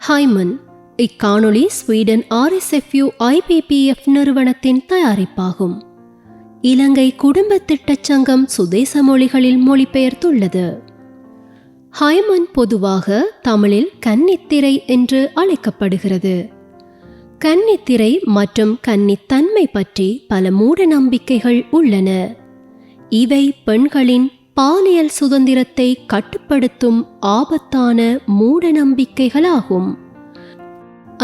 Hymen. இக்காணொளி Sweden RSFU IPPF நிறுவனத்தின் தயாரிப்பாகும். இலங்கை குடும்ப திட்டச் சங்கம் சுதேச மொழிகளில் மொழிபெயர்த்துள்ளது. ஹைமன் பொதுவாக தமிழில் கன்னித்திரை என்று அழைக்கப்படுகிறது. கன்னித்திரை மற்றும் கன்னித்தன்மை பற்றி பல மூட நம்பிக்கைகள் உள்ளன. இவை பெண்களின் பாலியல் சுதந்திரத்தை கட்டுப்படுத்தும் ஆபத்தான மூட நம்பிக்கைகளாகும்.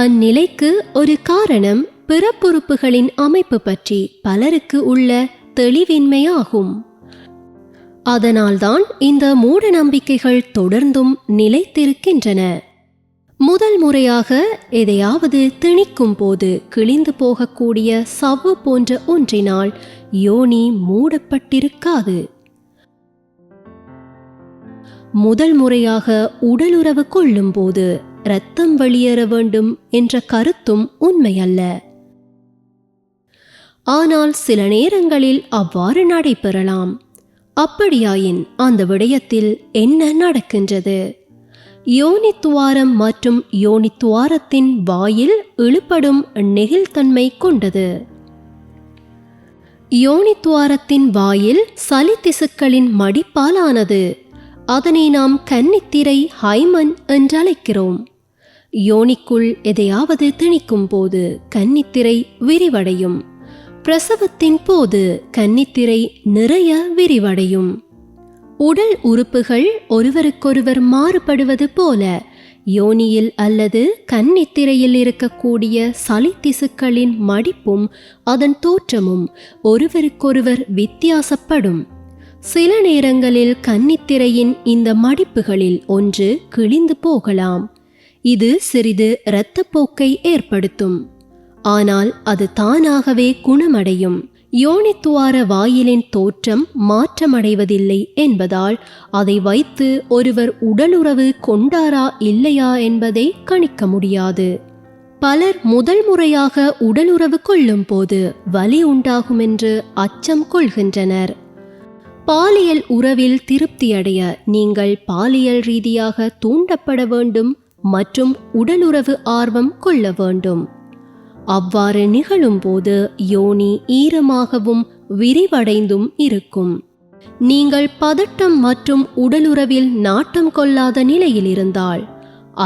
அந்நிலைக்கு ஒரு காரணம் பிறப்புறுப்புகளின் அமைப்பு பற்றி பலருக்கு உள்ள தெளிவின்மையாகும். அதனால்தான் இந்த மூட நம்பிக்கைகள் தொடர்ந்தும் நிலைத்திருக்கின்றன. முதல் முறையாக எதையாவது திணிக்கும் போது கிழிந்து போகக்கூடிய சவ்வு போன்ற ஒன்றினால் யோனி மூடப்பட்டிருக்காது. முதல் முறையாக உடலுறவு கொள்ளும் போது இரத்தம் வெளியேற வேண்டும் என்ற கருத்தும் உண்மையல்ல. ஆனால் சில நேரங்களில் அவ்வாறு நடைபெறலாம். அப்படியாயின் அந்த விடயத்தில் என்ன நடக்கின்றது? யோனித்துவாரம் மற்றும் யோனித்துவாரத்தின் வாயில் இழுபடும் நெகிழ்தன்மை கொண்டது. யோனித்துவாரத்தின் வாயில் சளி திசுக்களின் மடிப்பாலானது. அதனை நாம் கன்னித்திரை ஹைமன் என்றழைக்கிறோம். யோனிக்குள் எதையாவது திணிக்கும் போது கன்னித்திரை விரிவடையும். பிரசவத்தின் போது கன்னித்திரை நிறைய விரிவடையும். உடல் உறுப்புகள் ஒருவருக்கொருவர் மாறுபடுவது போல யோனியில் அல்லது கன்னித்திரையில் இருக்கக்கூடிய சளி திசுக்களின் மடிப்பும் அதன் தோற்றமும் ஒருவருக்கொருவர் வித்தியாசப்படும். சில நேரங்களில் கன்னித்திரையின் இந்த மடிப்புகளில் ஒன்று கிழிந்து போகலாம். இது சிறிது இரத்தப்போக்கை ஏற்படுத்தும். ஆனால் அது தானாகவே குணமடையும். யோனித்துவார வாயிலின் தோற்றம் மாற்றமடைவதில்லை என்பதால் அதை வைத்து ஒருவர் உடலுறவு கொண்டாரா இல்லையா என்பதை கணிக்க முடியாது. பலர் முதல் முறையாக உடலுறவு கொள்ளும் போது வலி உண்டாகும் என்று அச்சம் கொள்கின்றனர். பாலியல் உறவில் திருப்தியடைய நீங்கள் பாலியல் ரீதியாக தூண்டப்பட வேண்டும் மற்றும் உடலுறவு ஆர்வம் கொள்ள வேண்டும். அவ்வாறு நிகழும் போது யோனி ஈரமாகவும் விரிவடைந்தும் இருக்கும். நீங்கள் பதட்டம் மற்றும் உடலுறவில் நாட்டம் கொள்ளாத நிலையில் இருந்தால்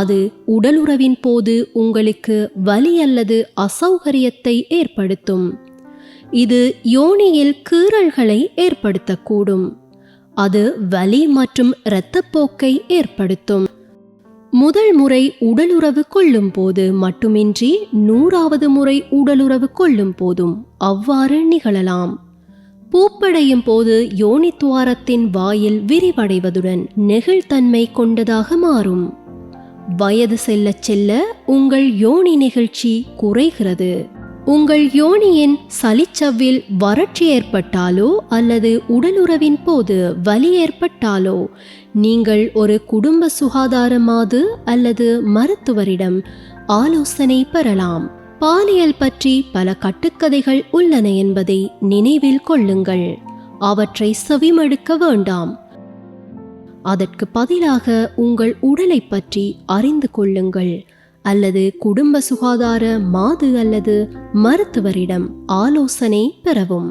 அது உடலுறவின் போது உங்களுக்கு வலி அல்லது அசௌகரியத்தை ஏற்படுத்தும். இது யோனியில் கீறல்களை ஏற்படுத்தக்கூடும். அது வலி மற்றும் இரத்தப்போக்கை ஏற்படுத்தும். முதல் முறை உடலுறவு கொள்ளும் போது மட்டுமின்றி 100வது முறை உடலுறவு கொள்ளும் போதும் அவ்வாறு நிகழலாம். பூப்படையும் போது யோனித்துவாரத்தின் வாயில் விரிவடைவதுடன் நெகிழ்தன்மை கொண்டதாக மாறும். வயது செல்ல செல்ல உங்கள் யோனி நெகிழ்ச்சி குறைகிறது. உங்கள் யோனியின் சளிச்சவ்வில் வறட்சி ஏற்பட்டாலோ அல்லது உடலுறவின் போது வலி ஏற்பட்டாலோ நீங்கள் ஒரு குடும்ப சுகாதாரமாது அல்லது மருத்துவரிடம் ஆலோசனை பெறலாம். பாலியல் பற்றி பல கட்டுக்கதைகள் உள்ளன என்பதை நினைவில் கொள்ளுங்கள். அவற்றை செவிமடுக்க வேண்டாம். அதற்கு பதிலாக உங்கள் உடலை பற்றி அறிந்து கொள்ளுங்கள் அல்லது குடும்ப சுகாதார மாது அல்லது மருத்துவரிடம் ஆலோசனை பெறவும்.